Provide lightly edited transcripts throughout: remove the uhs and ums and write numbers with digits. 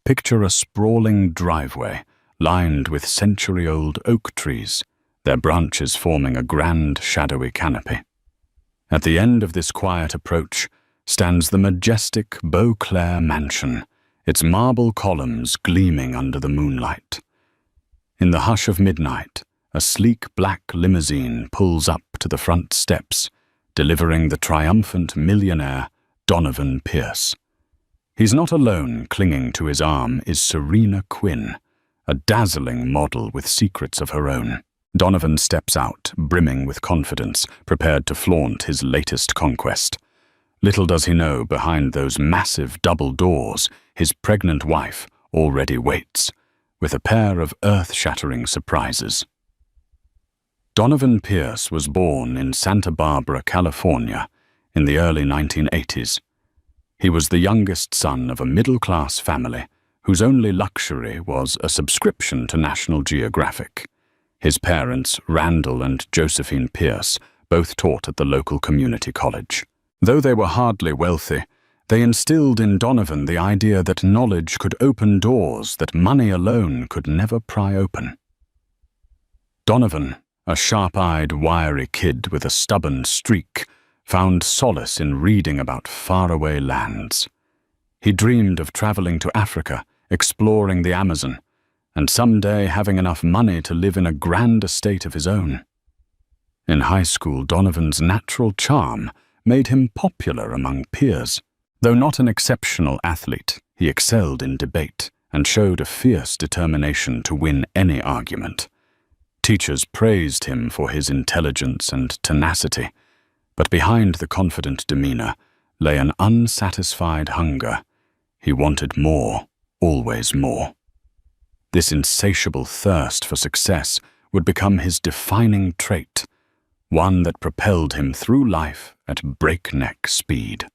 Picture a sprawling driveway lined with century-old oak trees, their branches forming a grand shadowy canopy. At the end of this quiet approach stands the majestic Beauclair mansion, its marble columns gleaming under the moonlight. In the hush of midnight, a sleek black limousine pulls up to the front steps, delivering the triumphant millionaire Donovan Pierce. He's not alone. Clinging to his arm is Serena Quinn, a dazzling model with secrets of her own. Donovan steps out, brimming with confidence, prepared to flaunt his latest conquest. Little does he know, behind those massive double doors, his pregnant wife already waits, with a pair of earth-shattering surprises. Donovan Pierce was born in Santa Barbara, California, in the early 1980s. He was the youngest son of a middle-class family whose only luxury was a subscription to National Geographic. His parents, Randall and Josephine Pierce, both taught at the local community college. Though they were hardly wealthy, they instilled in Donovan the idea that knowledge could open doors that money alone could never pry open. Donovan, a sharp-eyed, wiry kid with a stubborn streak, found solace in reading about faraway lands. He dreamed of traveling to Africa, exploring the Amazon, and someday having enough money to live in a grand estate of his own. In high school, Donovan's natural charm made him popular among peers. Though not an exceptional athlete, he excelled in debate and showed a fierce determination to win any argument. Teachers praised him for his intelligence and tenacity, but behind the confident demeanor lay an unsatisfied hunger. He wanted more, always more. This insatiable thirst for success would become his defining trait, one that propelled him through life at breakneck speed.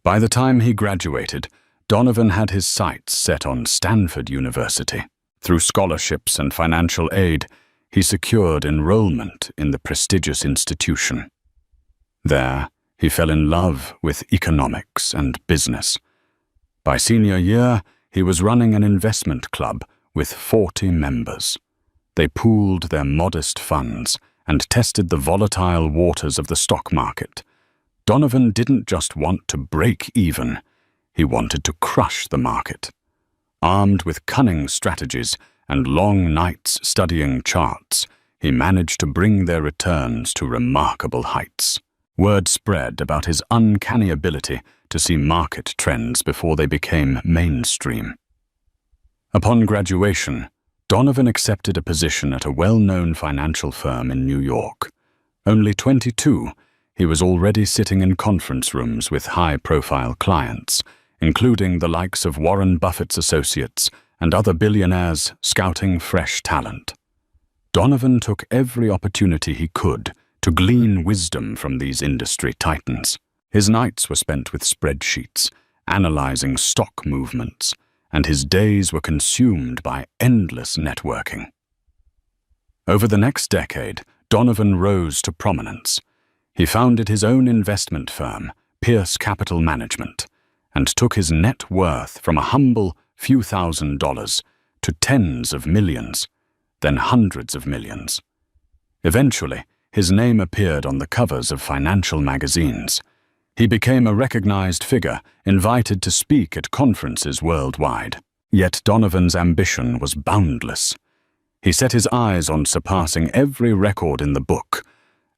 By the time he graduated, Donovan had his sights set on Stanford University. Through scholarships and financial aid, he secured enrollment in the prestigious institution. There, he fell in love with economics and business. By senior year, he was running an investment club with 40 members. They pooled their modest funds and tested the volatile waters of the stock market. Donovan didn't just want to break even, he wanted to crush the market. Armed with cunning strategies and long nights studying charts, he managed to bring their returns to remarkable heights. Word spread about his uncanny ability to see market trends before they became mainstream. Upon graduation, Donovan accepted a position at a well-known financial firm in New York. Only 22, he was already sitting in conference rooms with high-profile clients, including the likes of Warren Buffett's associates and other billionaires scouting fresh talent. Donovan took every opportunity he could to glean wisdom from these industry titans. His nights were spent with spreadsheets, analyzing stock movements, and his days were consumed by endless networking. Over the next decade, Donovan rose to prominence. He founded his own investment firm, Pierce Capital Management, and took his net worth from a humble few $1,000s to tens of millions, then hundreds of millions. Eventually, his name appeared on the covers of financial magazines. He became a recognized figure, invited to speak at conferences worldwide. Yet Donovan's ambition was boundless. He set his eyes on surpassing every record in the book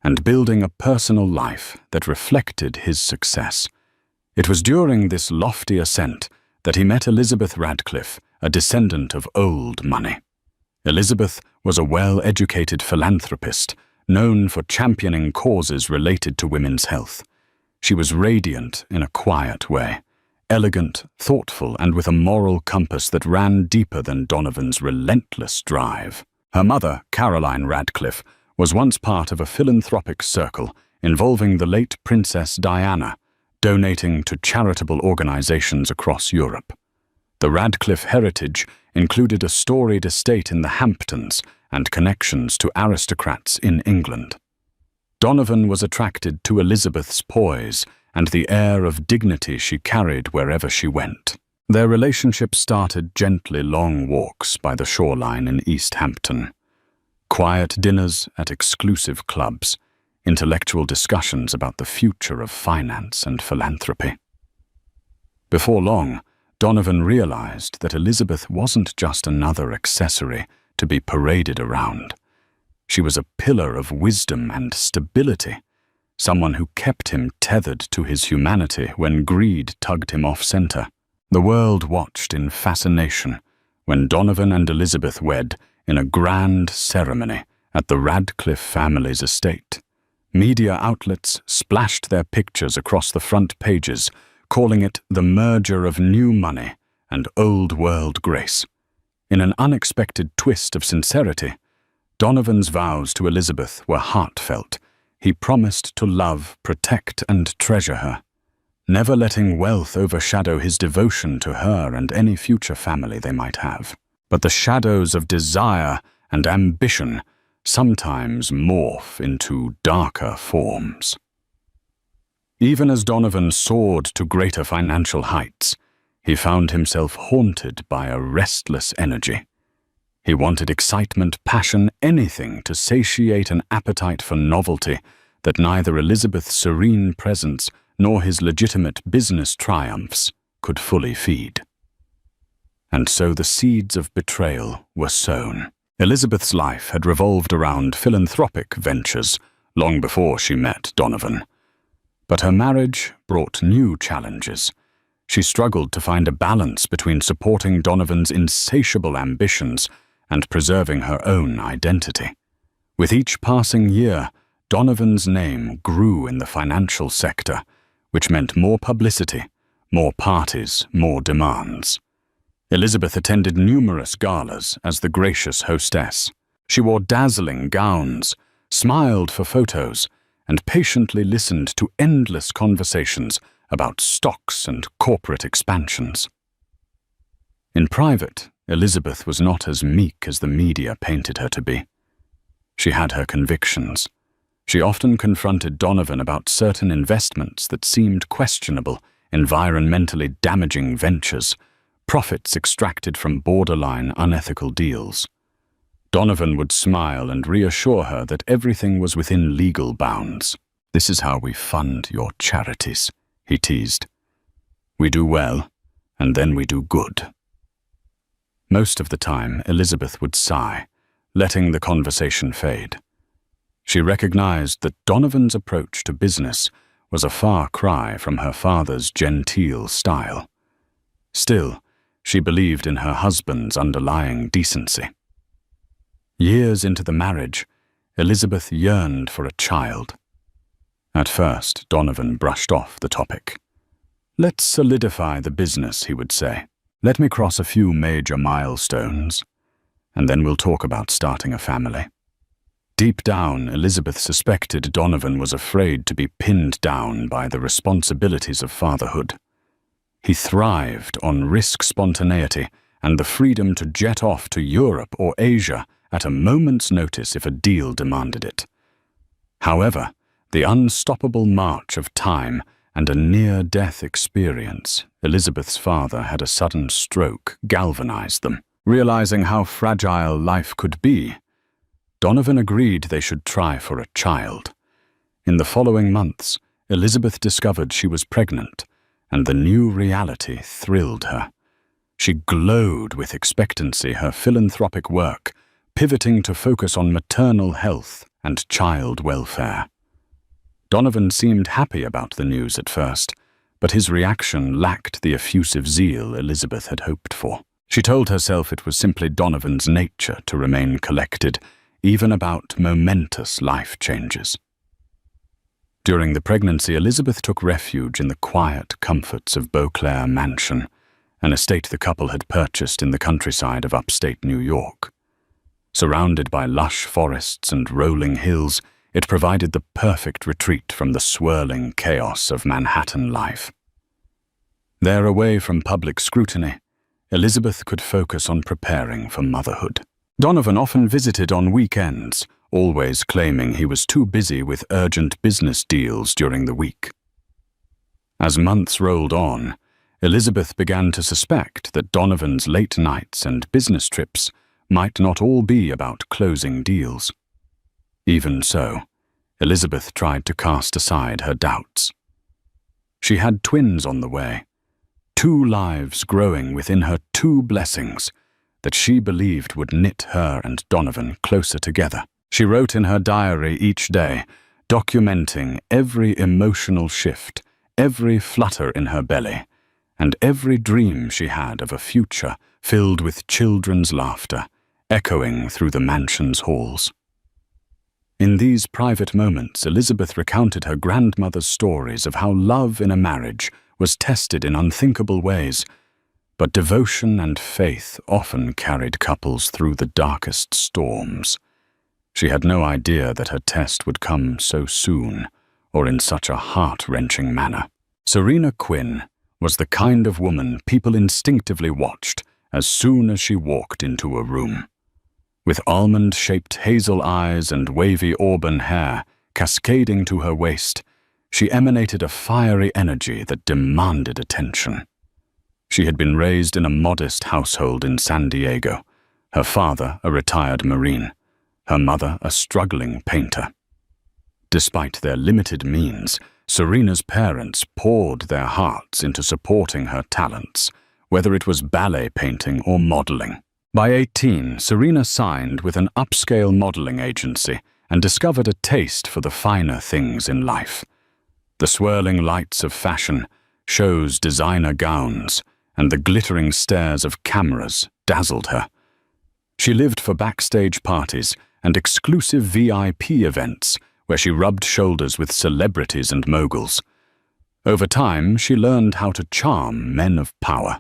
and building a personal life that reflected his success. It was during this lofty ascent that he met Elizabeth Radcliffe, a descendant of old money. Elizabeth was a well-educated philanthropist, known for championing causes related to women's health. She was radiant in a quiet way, elegant, thoughtful, and with a moral compass that ran deeper than Donovan's relentless drive. Her mother, Caroline Radcliffe, was once part of a philanthropic circle involving the late Princess Diana, donating to charitable organizations across Europe. The Radcliffe heritage included a storied estate in the Hamptons and connections to aristocrats in England. Donovan was attracted to Elizabeth's poise and the air of dignity she carried wherever she went. Their relationship started gently long walks by the shoreline in East Hampton, quiet dinners at exclusive clubs, intellectual discussions about the future of finance and philanthropy. Before long, Donovan realized that Elizabeth wasn't just another accessory to be paraded around. She was a pillar of wisdom and stability, someone who kept him tethered to his humanity when greed tugged him off-center. The world watched in fascination when Donovan and Elizabeth wed in a grand ceremony at the Radcliffe family's estate. Media outlets splashed their pictures across the front pages, calling it the merger of new money and old world grace. In an unexpected twist of sincerity, Donovan's vows to Elizabeth were heartfelt. He promised to love, protect, and treasure her, never letting wealth overshadow his devotion to her and any future family they might have. But the shadows of desire and ambition sometimes morph into darker forms. Even as Donovan soared to greater financial heights, he found himself haunted by a restless energy. He wanted excitement, passion, anything to satiate an appetite for novelty that neither Elizabeth's serene presence nor his legitimate business triumphs could fully feed. And so the seeds of betrayal were sown. Elizabeth's life had revolved around philanthropic ventures long before she met Donovan. But her marriage brought new challenges. She struggled to find a balance between supporting Donovan's insatiable ambitions and preserving her own identity. With each passing year, Donovan's name grew in the financial sector, which meant more publicity, more parties, more demands. Elizabeth attended numerous galas as the gracious hostess. She wore dazzling gowns, smiled for photos, and patiently listened to endless conversations about stocks and corporate expansions. In private, Elizabeth was not as meek as the media painted her to be. She had her convictions. She often confronted Donovan about certain investments that seemed questionable, environmentally damaging ventures, profits extracted from borderline unethical deals. Donovan would smile and reassure her that everything was within legal bounds. "This is how we fund your charities," he teased. "We do well, and then we do good." Most of the time, Elizabeth would sigh, letting the conversation fade. She recognized that Donovan's approach to business was a far cry from her father's genteel style. Still, she believed in her husband's underlying decency. Years into the marriage, Elizabeth yearned for a child. At first, Donovan brushed off the topic. "Let's solidify the business," he would say. "Let me cross a few major milestones, and then we'll talk about starting a family." Deep down, Elizabeth suspected Donovan was afraid to be pinned down by the responsibilities of fatherhood. He thrived on risk spontaneity and the freedom to jet off to Europe or Asia at a moment's notice if a deal demanded it. However, the unstoppable march of time and a near-death experience, Elizabeth's father had a sudden stroke, galvanized them. Realizing how fragile life could be, Donovan agreed they should try for a child. In the following months, Elizabeth discovered she was pregnant, and the new reality thrilled her. She glowed with expectancy, her philanthropic work pivoting to focus on maternal health and child welfare. Donovan seemed happy about the news at first, but his reaction lacked the effusive zeal Elizabeth had hoped for. She told herself it was simply Donovan's nature to remain collected, even about momentous life changes. During the pregnancy, Elizabeth took refuge in the quiet comforts of Beauclair Mansion, an estate the couple had purchased in the countryside of upstate New York. Surrounded by lush forests and rolling hills, it provided the perfect retreat from the swirling chaos of Manhattan life. There, away from public scrutiny, Elizabeth could focus on preparing for motherhood. Donovan often visited on weekends, always claiming he was too busy with urgent business deals during the week. As months rolled on, Elizabeth began to suspect that Donovan's late nights and business trips might not all be about closing deals. Even so, Elizabeth tried to cast aside her doubts. She had twins on the way, 2 lives growing within her 2 blessings that she believed would knit her and Donovan closer together. She wrote in her diary each day, documenting every emotional shift, every flutter in her belly, and every dream she had of a future filled with children's laughter, echoing through the mansion's halls. In these private moments, Elizabeth recounted her grandmother's stories of how love in a marriage was tested in unthinkable ways, but devotion and faith often carried couples through the darkest storms. She had no idea that her test would come so soon, or in such a heart-wrenching manner. Serena Quinn was the kind of woman people instinctively watched as soon as she walked into a room. With almond-shaped hazel eyes and wavy auburn hair cascading to her waist, she emanated a fiery energy that demanded attention. She had been raised in a modest household in San Diego, her father a retired Marine, her mother a struggling painter. Despite their limited means, Serena's parents poured their hearts into supporting her talents, whether it was ballet painting or modeling. By 18, Serena signed with an upscale modeling agency and discovered a taste for the finer things in life. The swirling lights of fashion, shows designer gowns, and the glittering stares of cameras dazzled her. She lived for backstage parties and exclusive VIP events where she rubbed shoulders with celebrities and moguls. Over time, she learned how to charm men of power.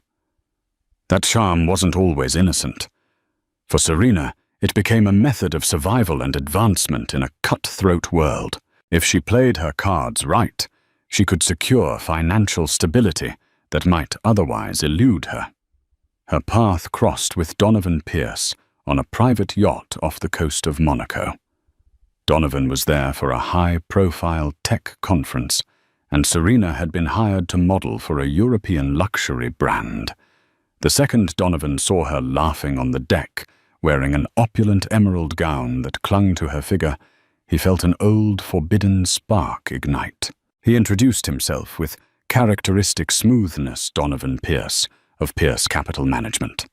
That charm wasn't always innocent. For Serena, it became a method of survival and advancement in a cutthroat world. If she played her cards right, she could secure financial stability that might otherwise elude her. Her path crossed with Donovan Pierce on a private yacht off the coast of Monaco. Donovan was there for a high-profile tech conference, and Serena had been hired to model for a European luxury brand. The second Donovan saw her laughing on the deck, wearing an opulent emerald gown that clung to her figure, he felt an old, forbidden spark ignite. He introduced himself with characteristic smoothness, Donovan Pierce, of Pierce Capital Management.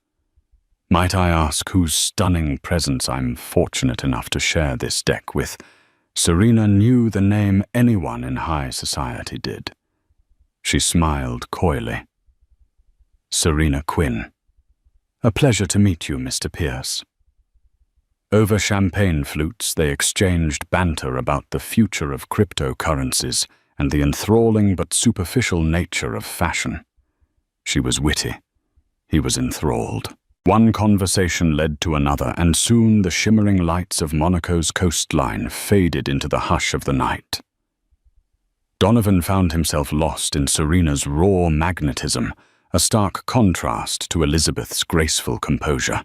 Might I ask whose stunning presence I'm fortunate enough to share this deck with? Serena knew the name anyone in high society did. She smiled coyly. Serena Quinn. A pleasure to meet you, Mr. Pierce. Over champagne flutes, they exchanged banter about the future of cryptocurrencies and the enthralling but superficial nature of fashion. She was witty. He was enthralled. One conversation led to another, and soon the shimmering lights of Monaco's coastline faded into the hush of the night. Donovan found himself lost in Serena's raw magnetism, a stark contrast to Elizabeth's graceful composure.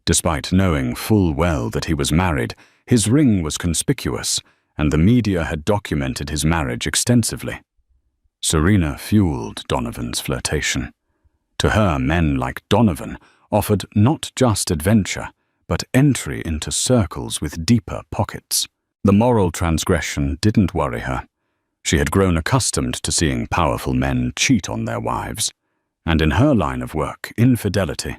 Despite knowing full well that he was married, his ring was conspicuous, and the media had documented his marriage extensively. Serena fueled Donovan's flirtation. To her, men like Donovan offered not just adventure, but entry into circles with deeper pockets. The moral transgression didn't worry her. She had grown accustomed to seeing powerful men cheat on their wives, and in her line of work, infidelity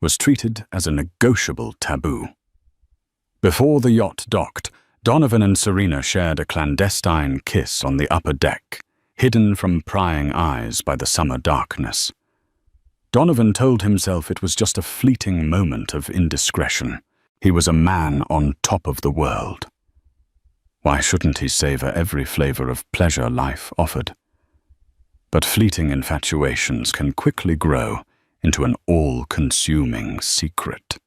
was treated as a negotiable taboo. Before the yacht docked, Donovan and Serena shared a clandestine kiss on the upper deck, hidden from prying eyes by the summer darkness. Donovan told himself it was just a fleeting moment of indiscretion. He was a man on top of the world. Why shouldn't he savor every flavor of pleasure life offered? But fleeting infatuations can quickly grow into an all-consuming secret.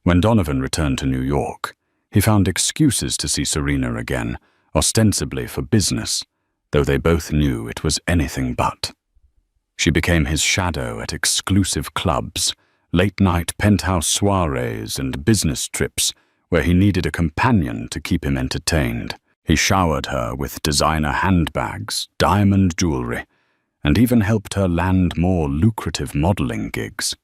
When Donovan returned to New York, he found excuses to see Serena again, ostensibly for business, though they both knew it was anything but. She became his shadow at exclusive clubs, late-night penthouse soirees and business trips where he needed a companion to keep him entertained. He showered her with designer handbags, diamond jewelry, and even helped her land more lucrative modeling gigs.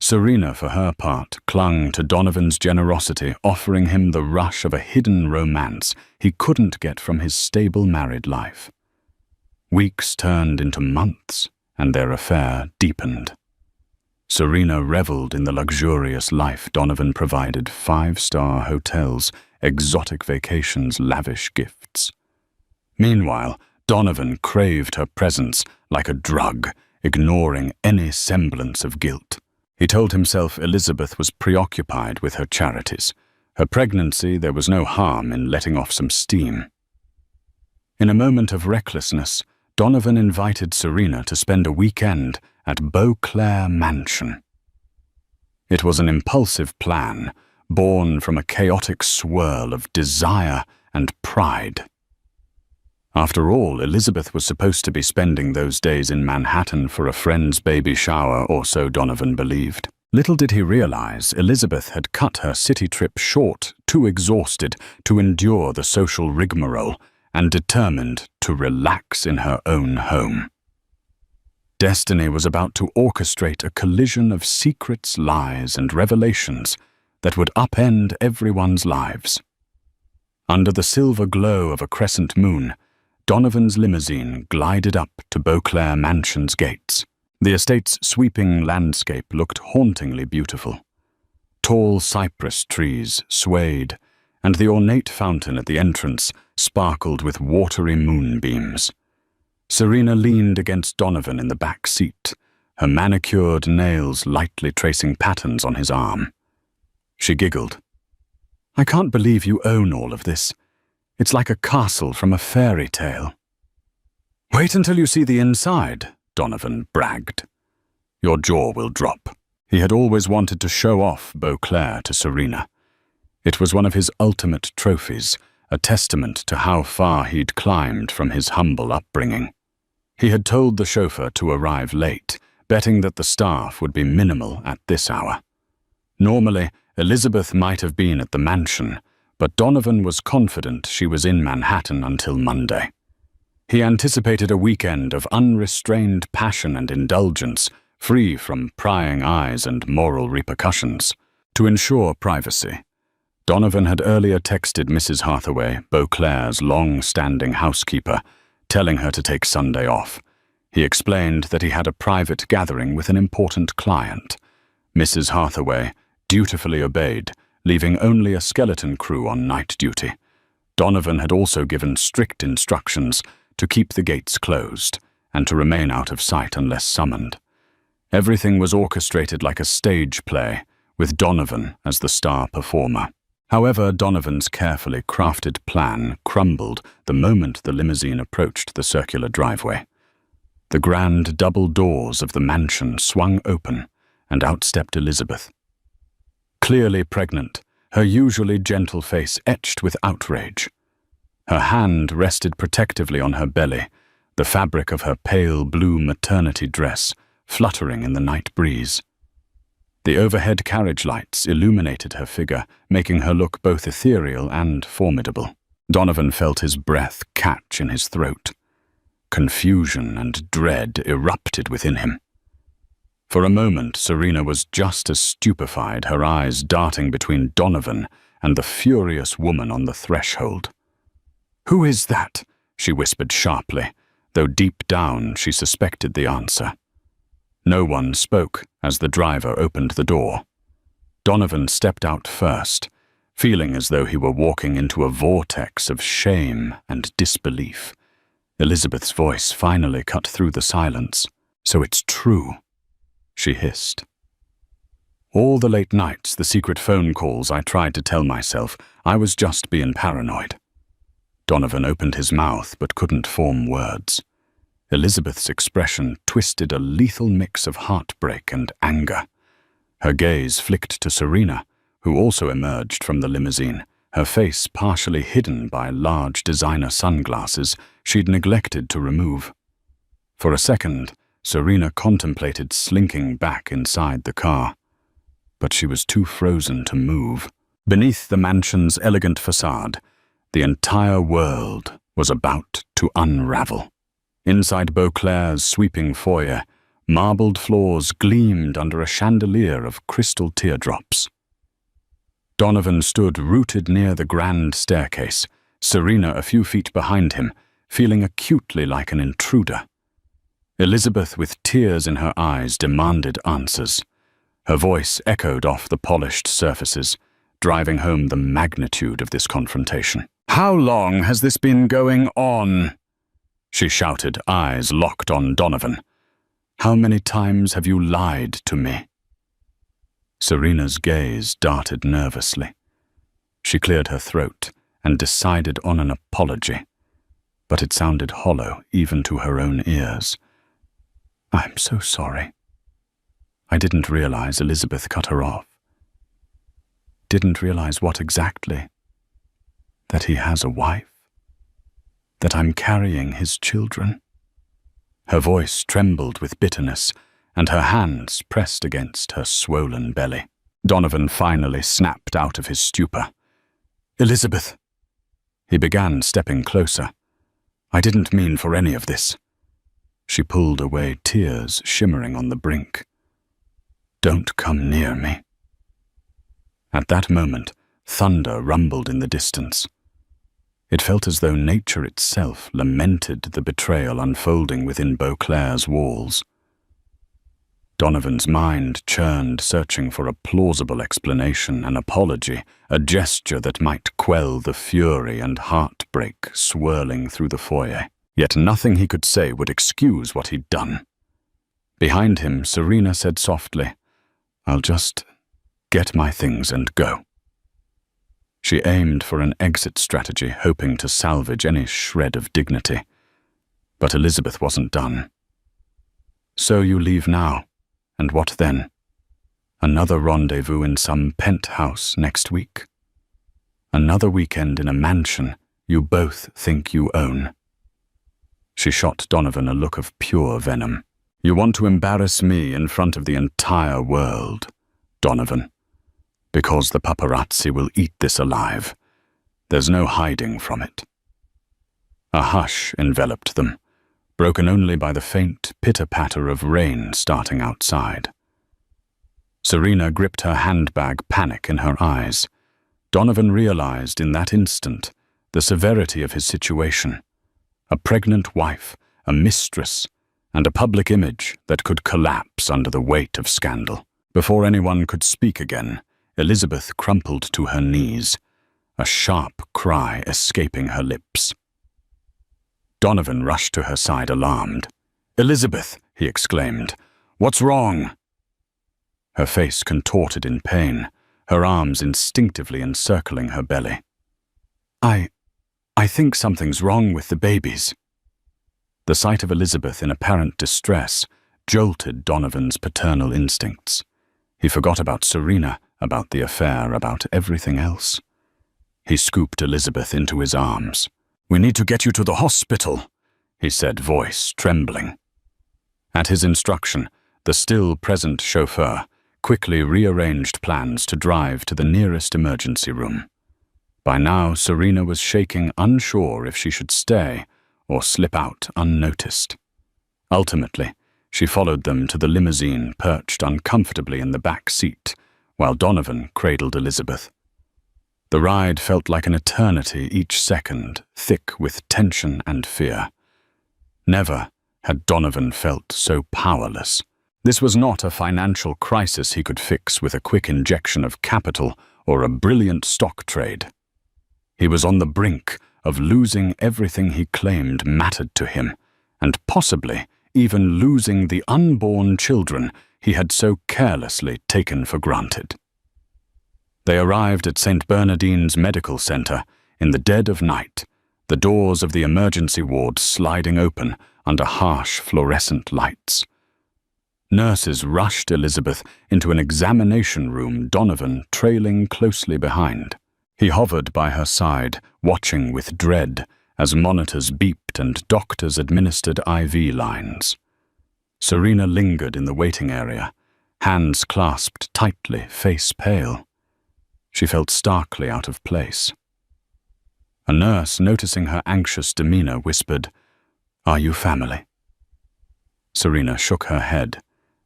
Serena, for her part, clung to Donovan's generosity, offering him the rush of a hidden romance he couldn't get from his stable married life. Weeks turned into months, and their affair deepened. Serena reveled in the luxurious life Donovan provided: 5-star hotels, exotic vacations, lavish gifts. Meanwhile, Donovan craved her presence like a drug, ignoring any semblance of guilt. He told himself Elizabeth was preoccupied with her charities. Her pregnancy, there was no harm in letting off some steam. In a moment of recklessness, Donovan invited Serena to spend a weekend at Beauclair Mansion. It was an impulsive plan, born from a chaotic swirl of desire and pride. After all, Elizabeth was supposed to be spending those days in Manhattan for a friend's baby shower, or so Donovan believed. Little did he realize Elizabeth had cut her city trip short, too exhausted to endure the social rigmarole, and determined to relax in her own home. Destiny was about to orchestrate a collision of secrets, lies, and revelations that would upend everyone's lives. Under the silver glow of a crescent moon, Donovan's limousine glided up to Beauclair Mansion's gates. The estate's sweeping landscape looked hauntingly beautiful. Tall cypress trees swayed, and the ornate fountain at the entrance sparkled with watery moonbeams. Serena leaned against Donovan in the back seat, her manicured nails lightly tracing patterns on his arm. She giggled. "I can't believe you own all of this. It's like a castle from a fairy tale." "Wait until you see the inside," Donovan bragged. "Your jaw will drop." He had always wanted to show off Beauclair to Serena. It was one of his ultimate trophies, a testament to how far he'd climbed from his humble upbringing. He had told the chauffeur to arrive late, betting that the staff would be minimal at this hour. Normally, Elizabeth might have been at the mansion, but Donovan was confident she was in Manhattan until Monday. He anticipated a weekend of unrestrained passion and indulgence, free from prying eyes and moral repercussions. To ensure privacy, Donovan had earlier texted Mrs. Hathaway, Beauclair's long-standing housekeeper, telling her to take Sunday off. He explained that he had a private gathering with an important client. Mrs. Hathaway dutifully obeyed, leaving only a skeleton crew on night duty. Donovan had also given strict instructions to keep the gates closed and to remain out of sight unless summoned. Everything was orchestrated like a stage play, with Donovan as the star performer. However, Donovan's carefully crafted plan crumbled the moment the limousine approached the circular driveway. The grand double doors of the mansion swung open, and out stepped Elizabeth. Clearly pregnant, her usually gentle face etched with outrage. Her hand rested protectively on her belly, the fabric of her pale blue maternity dress fluttering in the night breeze. The overhead carriage lights illuminated her figure, making her look both ethereal and formidable. Donovan felt his breath catch in his throat. Confusion and dread erupted within him. For a moment, Serena was just as stupefied, her eyes darting between Donovan and the furious woman on the threshold. "Who is that?" she whispered sharply, though deep down she suspected the answer. No one spoke as the driver opened the door. Donovan stepped out first, feeling as though he were walking into a vortex of shame and disbelief. Elizabeth's voice finally cut through the silence. "So it's true," she hissed. "All the late nights, the secret phone calls, I tried to tell myself I was just being paranoid." Donovan opened his mouth but couldn't form words. Elizabeth's expression twisted a lethal mix of heartbreak and anger. Her gaze flicked to Serena, who also emerged from the limousine, her face partially hidden by large designer sunglasses she'd neglected to remove. For a second, Serena contemplated slinking back inside the car, but she was too frozen to move. Beneath the mansion's elegant facade, the entire world was about to unravel. Inside Beauclair's sweeping foyer, marbled floors gleamed under a chandelier of crystal teardrops. Donovan stood rooted near the grand staircase, Serena a few feet behind him, feeling acutely like an intruder. Elizabeth, with tears in her eyes, demanded answers. Her voice echoed off the polished surfaces, driving home the magnitude of this confrontation. "How long has this been going on?" she shouted, eyes locked on Donovan. "How many times have you lied to me?" Serena's gaze darted nervously. She cleared her throat and decided on an apology, but it sounded hollow even to her own ears. "I'm so sorry." I didn't realize Elizabeth cut her off. Didn't realize what exactly? That he has a wife? That I'm carrying his children? Her voice trembled with bitterness, and her hands pressed against her swollen belly. Donovan finally snapped out of his stupor. "Elizabeth!" He began stepping closer. "I didn't mean for any of this." She pulled away, tears shimmering on the brink. "Don't come near me." At that moment, thunder rumbled in the distance. It felt as though nature itself lamented the betrayal unfolding within Beauclair's walls. Donovan's mind churned, searching for a plausible explanation, an apology, a gesture that might quell the fury and heartbreak swirling through the foyer. Yet nothing he could say would excuse what he'd done. Behind him, Serena said softly, "I'll just get my things and go." She aimed for an exit strategy, hoping to salvage any shred of dignity. But Elizabeth wasn't done. "So you leave now, and what then? Another rendezvous in some penthouse next week? Another weekend in a mansion you both think you own?" She shot Donovan a look of pure venom. "You want to embarrass me in front of the entire world, Donovan. Because the paparazzi will eat this alive. There's no hiding from it." A hush enveloped them, broken only by the faint pitter-patter of rain starting outside. Serena gripped her handbag, panic in her eyes. Donovan realized in that instant the severity of his situation. A pregnant wife, a mistress, and a public image that could collapse under the weight of scandal. Before anyone could speak again, Elizabeth crumpled to her knees, a sharp cry escaping her lips. Donovan rushed to her side, alarmed. "Elizabeth!" he exclaimed. "What's wrong?" Her face contorted in pain, her arms instinctively encircling her belly. I think something's wrong with the babies." The sight of Elizabeth in apparent distress jolted Donovan's paternal instincts. He forgot about Serena, about the affair, about everything else. He scooped Elizabeth into his arms. "We need to get you to the hospital," he said, voice trembling. At his instruction, the still-present chauffeur quickly rearranged plans to drive to the nearest emergency room. By now, Serena was shaking, unsure if she should stay or slip out unnoticed. Ultimately, she followed them to the limousine perched uncomfortably in the back seat, while Donovan cradled Elizabeth. The ride felt like an eternity each second, thick with tension and fear. Never had Donovan felt so powerless. This was not a financial crisis he could fix with a quick injection of capital or a brilliant stock trade. He was on the brink of losing everything he claimed mattered to him, and possibly even losing the unborn children he had so carelessly taken for granted. They arrived at St. Bernardine's Medical Center in the dead of night, the doors of the emergency ward sliding open under harsh fluorescent lights. Nurses rushed Elizabeth into an examination room, Donovan trailing closely behind. He hovered by her side, watching with dread as monitors beeped and doctors administered IV lines. Serena lingered in the waiting area, hands clasped tightly, face pale. She felt starkly out of place. A nurse, noticing her anxious demeanor, whispered, Are you family? Serena shook her head,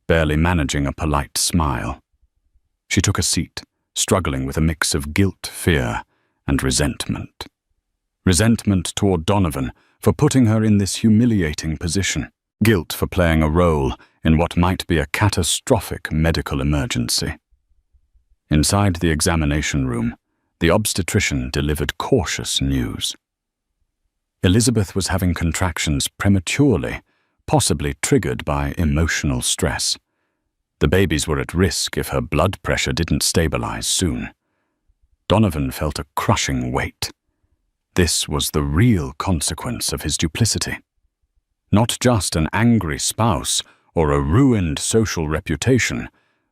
barely managing a polite smile. She took a seat, struggling with a mix of guilt, fear, and resentment. Resentment toward Donovan for putting her in this humiliating position. Guilt for playing a role in what might be a catastrophic medical emergency. Inside the examination room, the obstetrician delivered cautious news. Elizabeth was having contractions prematurely, possibly triggered by emotional stress. The babies were at risk if her blood pressure didn't stabilize soon. Donovan felt a crushing weight. This was the real consequence of his duplicity. Not just an angry spouse or a ruined social reputation,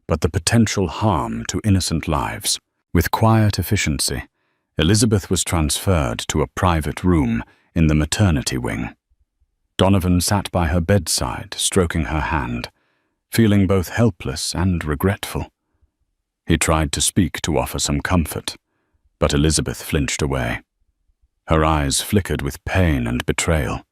but the potential harm to innocent lives. With quiet efficiency, Elizabeth was transferred to a private room in the maternity wing. Donovan sat by her bedside, stroking her hand, feeling both helpless and regretful. He tried to speak to offer some comfort, but Elizabeth flinched away. Her eyes flickered with pain and betrayal.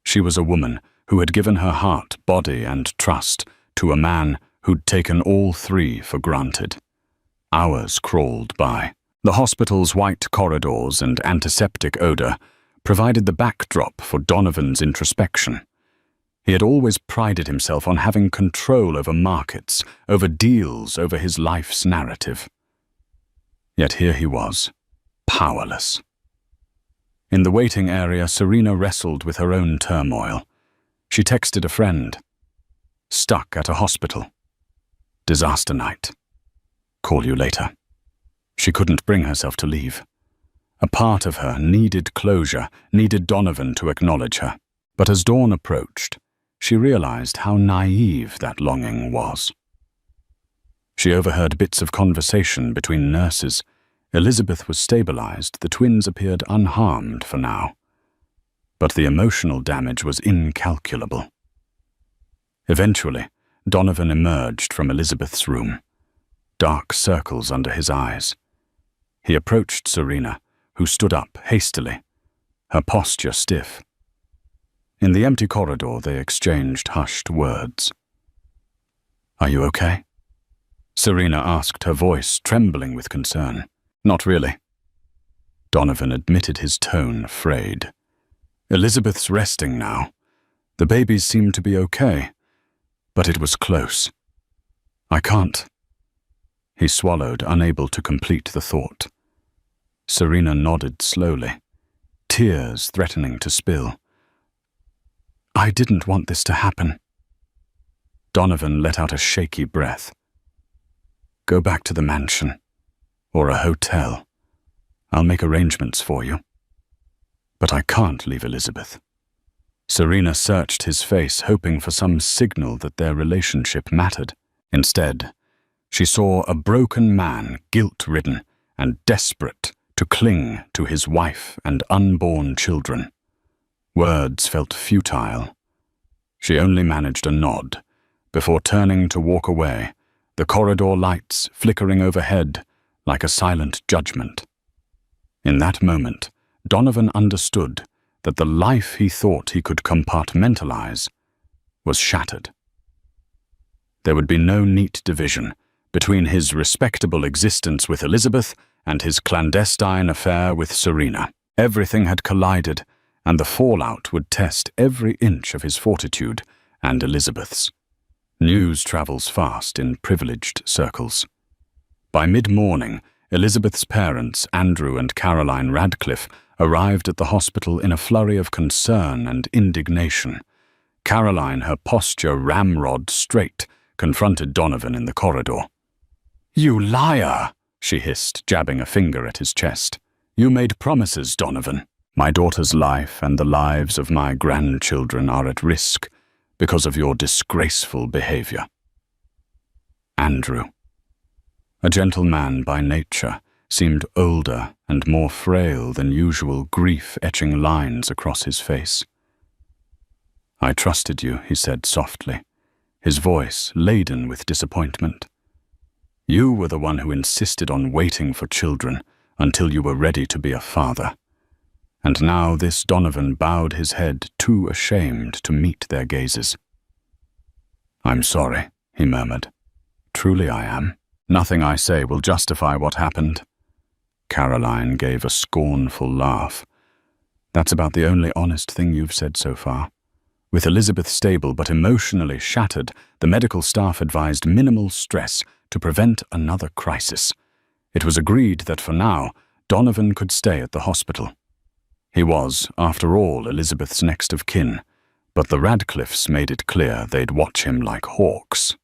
She was a woman who had given her heart, body, and trust to a man who'd taken all three for granted. Hours crawled by. The hospital's white corridors and antiseptic odor provided the backdrop for Donovan's introspection. He had always prided himself on having control over markets, over deals, over his life's narrative. Yet here he was, powerless. In the waiting area, Serena wrestled with her own turmoil. She texted a friend. Stuck at a hospital. Disaster night. Call you later. She couldn't bring herself to leave. A part of her needed closure, needed Donovan to acknowledge her. But as dawn approached, she realized how naive that longing was. She overheard bits of conversation between nurses. Elizabeth was stabilized, the twins appeared unharmed for now. But the emotional damage was incalculable. Eventually, Donovan emerged from Elizabeth's room, dark circles under his eyes. He approached Serena, who stood up hastily, her posture stiff. In the empty corridor, they exchanged hushed words. Are you okay? Serena asked, her voice trembling with concern. Not really. Donovan admitted, his tone frayed. Elizabeth's resting now. The babies seem to be okay, but it was close. I can't. He swallowed, unable to complete the thought. Serena nodded slowly, tears threatening to spill. I didn't want this to happen. Donovan let out a shaky breath. Go back to the mansion, or a hotel. I'll make arrangements for you. But I can't leave Elizabeth. Serena searched his face, hoping for some signal that their relationship mattered. Instead, she saw a broken man, guilt-ridden and desperate to cling to his wife and unborn children. Words felt futile. She only managed a nod before turning to walk away, the corridor lights flickering overhead like a silent judgment. In that moment, Donovan understood that the life he thought he could compartmentalize was shattered. There would be no neat division between his respectable existence with Elizabeth and his clandestine affair with Serena. Everything had collided, and the fallout would test every inch of his fortitude and Elizabeth's. News travels fast in privileged circles. By mid-morning, Elizabeth's parents, Andrew and Caroline Radcliffe, arrived at the hospital in a flurry of concern and indignation. Caroline, her posture ramrod straight, confronted Donovan in the corridor. "You liar!" she hissed, jabbing a finger at his chest. "You made promises, Donovan. My daughter's life and the lives of my grandchildren are at risk because of your disgraceful behavior." Andrew, a gentle man by nature, seemed older and more frail than usual, grief etching lines across his face. "I trusted you," he said softly, his voice laden with disappointment. "You were the one who insisted on waiting for children until you were ready to be a father. And now this Donovan bowed his head, too ashamed to meet their gazes. "I'm sorry," he murmured. "Truly I am. Nothing I say will justify what happened." Caroline gave a scornful laugh. "That's about the only honest thing you've said so far." With Elizabeth stable but emotionally shattered, the medical staff advised minimal stress to prevent another crisis. It was agreed that for now, Donovan could stay at the hospital. He was, after all, Elizabeth's next of kin, but the Radcliffes made it clear they'd watch him like hawks.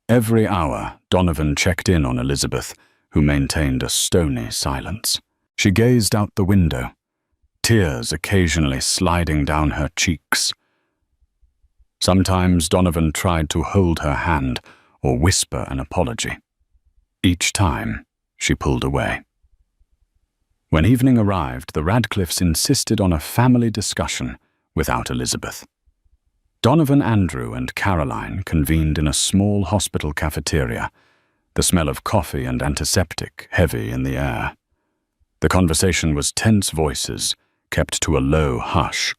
Every hour, Donovan checked in on Elizabeth, who maintained a stony silence. She gazed out the window, tears occasionally sliding down her cheeks. Sometimes Donovan tried to hold her hand or whisper an apology. Each time, she pulled away. When evening arrived, the Radcliffes insisted on a family discussion without Elizabeth. Donovan, Andrew, and Caroline convened in a small hospital cafeteria, the smell of coffee and antiseptic heavy in the air. The conversation was tense voices, kept to a low hush.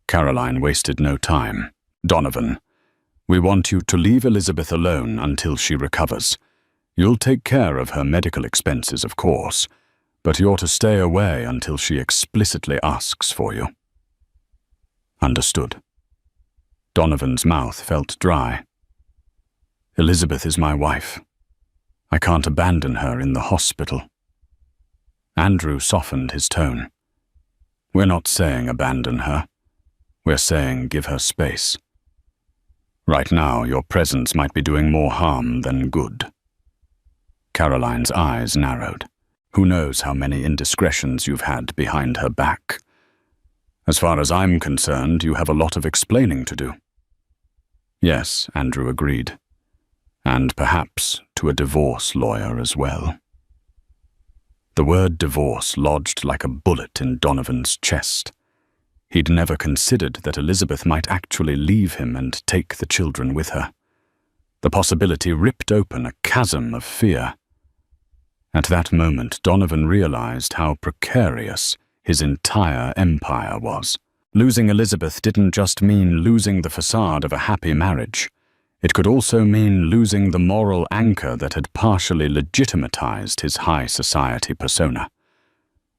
Caroline wasted no time. "Donovan, we want you to leave Elizabeth alone until she recovers. You'll take care of her medical expenses, of course, but you're to stay away until she explicitly asks for you." "Understood." Donovan's mouth felt dry. "Elizabeth is my wife. I can't abandon her in the hospital." Andrew softened his tone. "We're not saying abandon her. We're saying give her space. Right now, your presence might be doing more harm than good." Caroline's eyes narrowed. "Who knows how many indiscretions you've had behind her back? As far as I'm concerned, you have a lot of explaining to do." "Yes," Andrew agreed. "And perhaps to a divorce lawyer as well." The word divorce lodged like a bullet in Donovan's chest. He'd never considered that Elizabeth might actually leave him and take the children with her. The possibility ripped open a chasm of fear. At that moment, Donovan realized how precarious his entire empire was. Losing Elizabeth didn't just mean losing the facade of a happy marriage. It could also mean losing the moral anchor that had partially legitimatized his high society persona.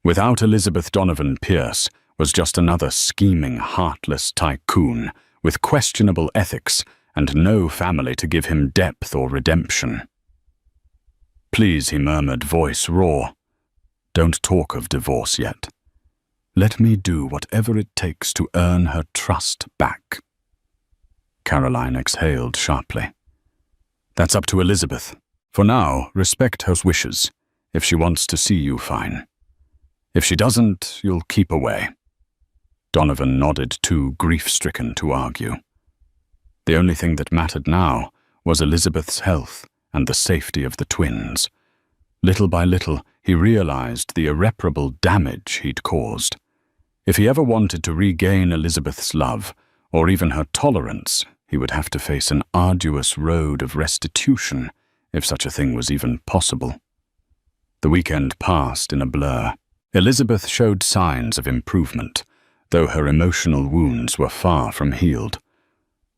Without Elizabeth, Donovan Pierce was just another scheming, heartless tycoon with questionable ethics and no family to give him depth or redemption. "Please," he murmured, voice raw. "Don't talk of divorce yet. Let me do whatever it takes to earn her trust back." Caroline exhaled sharply. "That's up to Elizabeth. For now, respect her wishes. If she wants to see you, fine. If she doesn't, you'll keep away." Donovan nodded, too grief-stricken to argue. The only thing that mattered now was Elizabeth's health and the safety of the twins. Little by little, he realized the irreparable damage he'd caused. If he ever wanted to regain Elizabeth's love, or even her tolerance, he would have to face an arduous road of restitution, if such a thing was even possible. The weekend passed in a blur. Elizabeth showed signs of improvement, though her emotional wounds were far from healed.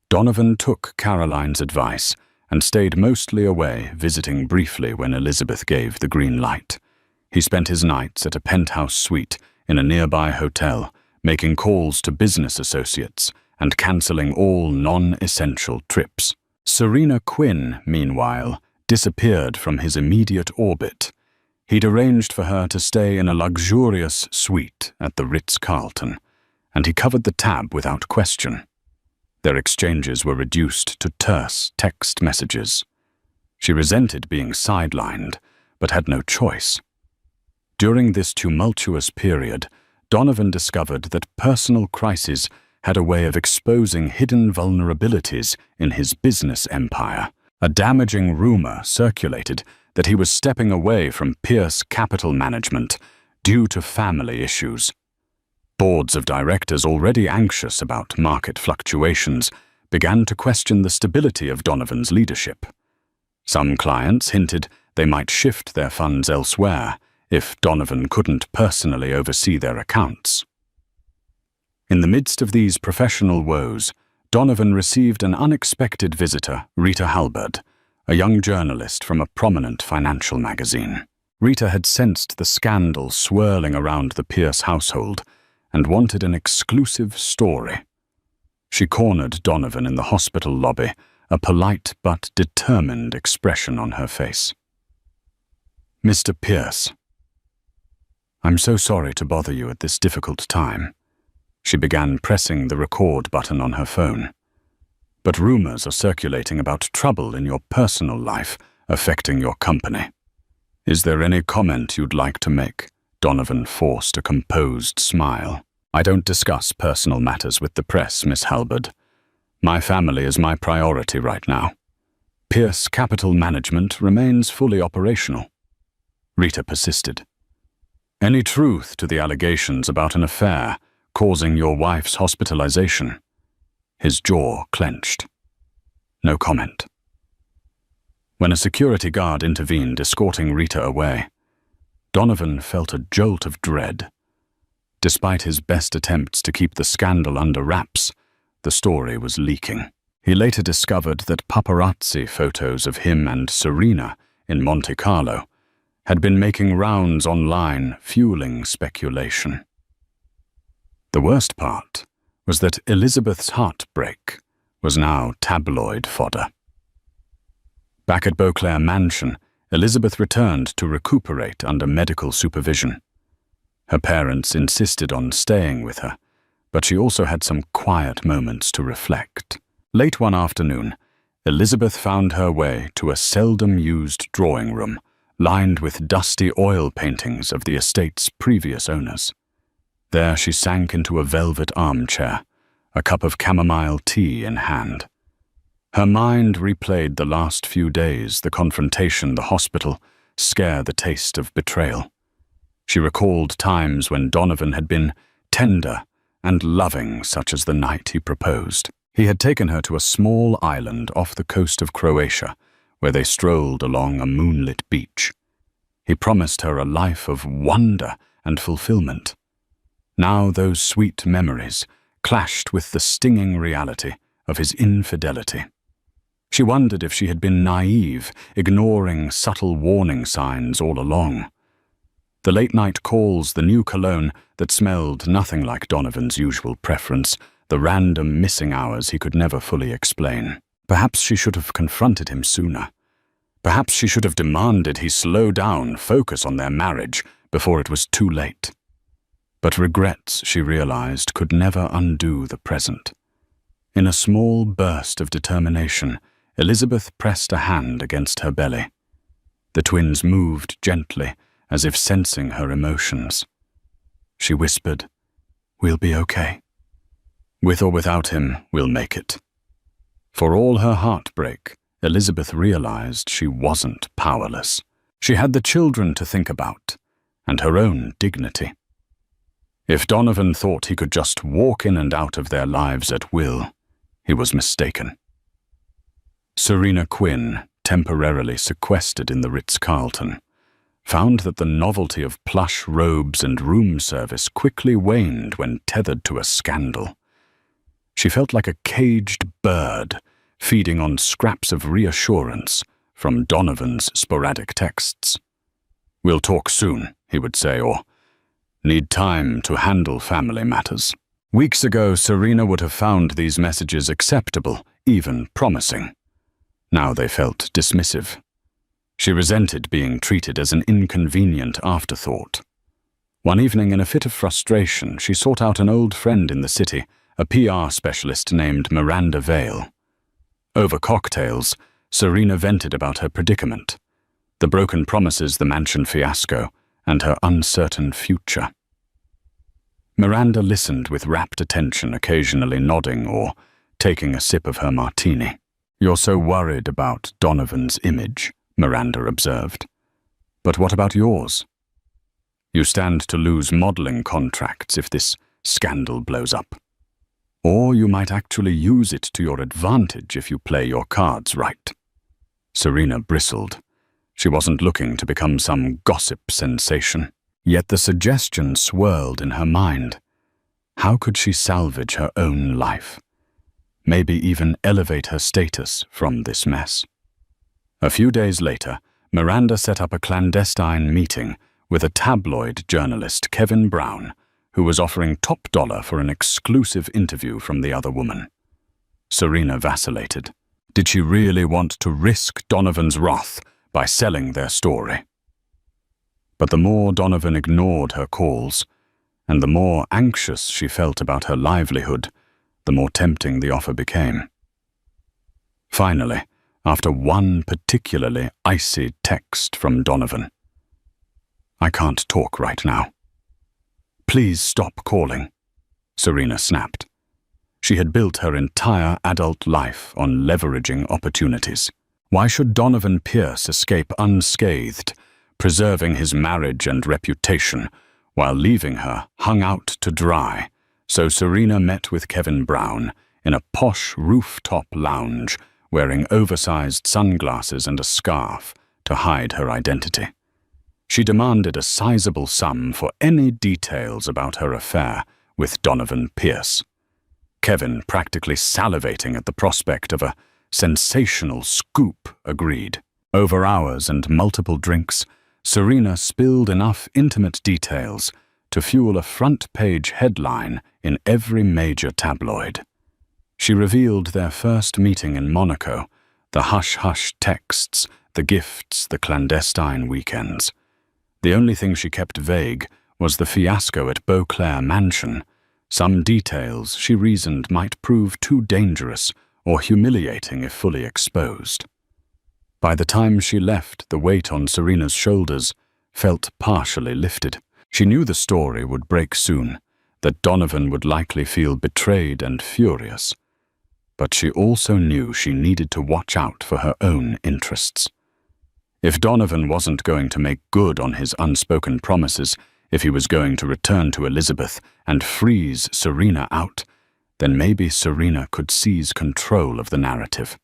Donovan took Caroline's advice and stayed mostly away, visiting briefly when Elizabeth gave the green light. He spent his nights at a penthouse suite in a nearby hotel, making calls to business associates and cancelling all non-essential trips. Serena Quinn, meanwhile, disappeared from his immediate orbit. He'd arranged for her to stay in a luxurious suite at the Ritz-Carlton, and he covered the tab without question. Their exchanges were reduced to terse text messages. She resented being sidelined, but had no choice. During this tumultuous period, Donovan discovered that personal crises had a way of exposing hidden vulnerabilities in his business empire. A damaging rumor circulated that he was stepping away from Pierce Capital Management due to family issues. Boards of directors, already anxious about market fluctuations, began to question the stability of Donovan's leadership. Some clients hinted they might shift their funds elsewhere, if Donovan couldn't personally oversee their accounts. In the midst of these professional woes, Donovan received an unexpected visitor, Rita Halberd, a young journalist from a prominent financial magazine. Rita had sensed the scandal swirling around the Pierce household and wanted an exclusive story. She cornered Donovan in the hospital lobby, a polite but determined expression on her face. "Mr. Pierce, I'm so sorry to bother you at this difficult time." She began pressing the record button on her phone. "But rumors are circulating about trouble in your personal life affecting your company. Is there any comment you'd like to make?" Donovan forced a composed smile. "I don't discuss personal matters with the press, Miss Halberd. My family is my priority right now. Pierce Capital Management remains fully operational." Rita persisted. "Any truth to the allegations about an affair causing your wife's hospitalization?" His jaw clenched. No comment. When a security guard intervened, escorting Rita away, Donovan felt a jolt of dread. Despite his best attempts to keep the scandal under wraps, the story was leaking. He later discovered that paparazzi photos of him and Serena in Monte Carlo had been making rounds online, fueling speculation. The worst part was that Elizabeth's heartbreak was now tabloid fodder. Back at Beauclair Mansion, Elizabeth returned to recuperate under medical supervision. Her parents insisted on staying with her, but she also had some quiet moments to reflect. Late one afternoon, Elizabeth found her way to a seldom-used drawing room lined with dusty oil paintings of the estate's previous owners. There she sank into a velvet armchair, a cup of chamomile tea in hand. Her mind replayed the last few days, the confrontation, the hospital, scare, the taste of betrayal. She recalled times when Donovan had been tender and loving, such as the night he proposed. He had taken her to a small island off the coast of Croatia, where they strolled along a moonlit beach. He promised her a life of wonder and fulfillment. Now those sweet memories clashed with the stinging reality of his infidelity. She wondered if she had been naive, ignoring subtle warning signs all along. The late-night calls, the new cologne that smelled nothing like Donovan's usual preference, the random missing hours he could never fully explain. Perhaps she should have confronted him sooner. Perhaps she should have demanded he slow down, focus on their marriage before it was too late. But regrets, she realized, could never undo the present. In a small burst of determination, Elizabeth pressed a hand against her belly. The twins moved gently, as if sensing her emotions. She whispered, "We'll be okay. With or without him, we'll make it." For all her heartbreak, Elizabeth realized she wasn't powerless. She had the children to think about, and her own dignity. If Donovan thought he could just walk in and out of their lives at will, he was mistaken. Serena Quinn, temporarily sequestered in the Ritz-Carlton, found that the novelty of plush robes and room service quickly waned when tethered to a scandal. She felt like a caged bird, feeding on scraps of reassurance from Donovan's sporadic texts. "We'll talk soon," he would say, or "Need time to handle family matters." Weeks ago, Serena would have found these messages acceptable, even promising. Now they felt dismissive. She resented being treated as an inconvenient afterthought. One evening, in a fit of frustration, she sought out an old friend in the city, a PR specialist named Miranda Vale. Over cocktails, Serena vented about her predicament, the broken promises, the mansion fiasco, and her uncertain future. Miranda listened with rapt attention, occasionally nodding or taking a sip of her martini. "You're so worried about Donovan's image," Miranda observed. "But what about yours? You stand to lose modeling contracts if this scandal blows up. Or you might actually use it to your advantage if you play your cards right." Serena bristled. She wasn't looking to become some gossip sensation. Yet the suggestion swirled in her mind. How could she salvage her own life? Maybe even elevate her status from this mess. A few days later, Miranda set up a clandestine meeting with a tabloid journalist, Kevin Brown, who was offering top dollar for an exclusive interview from the other woman. Serena vacillated. Did she really want to risk Donovan's wrath by selling their story? But the more Donovan ignored her calls, and the more anxious she felt about her livelihood, the more tempting the offer became. Finally, after one particularly icy text from Donovan, "I can't talk right now." "Please stop calling," Serena snapped. She had built her entire adult life on leveraging opportunities. Why should Donovan Pierce escape unscathed, preserving his marriage and reputation, while leaving her hung out to dry? So Serena met with Kevin Brown in a posh rooftop lounge, wearing oversized sunglasses and a scarf to hide her identity. She demanded a sizable sum for any details about her affair with Donovan Pierce. Kevin, practically salivating at the prospect of a sensational scoop, agreed. Over hours and multiple drinks, Serena spilled enough intimate details to fuel a front-page headline in every major tabloid. She revealed their first meeting in Monaco, the hush-hush texts, the gifts, the clandestine weekends. The only thing she kept vague was the fiasco at Beauclair Mansion. Some details, she reasoned, might prove too dangerous or humiliating if fully exposed. By the time she left, the weight on Serena's shoulders felt partially lifted. She knew the story would break soon, that Donovan would likely feel betrayed and furious. But she also knew she needed to watch out for her own interests. If Donovan wasn't going to make good on his unspoken promises, if he was going to return to Elizabeth and freeze Serena out, then maybe Serena could seize control of the narrative.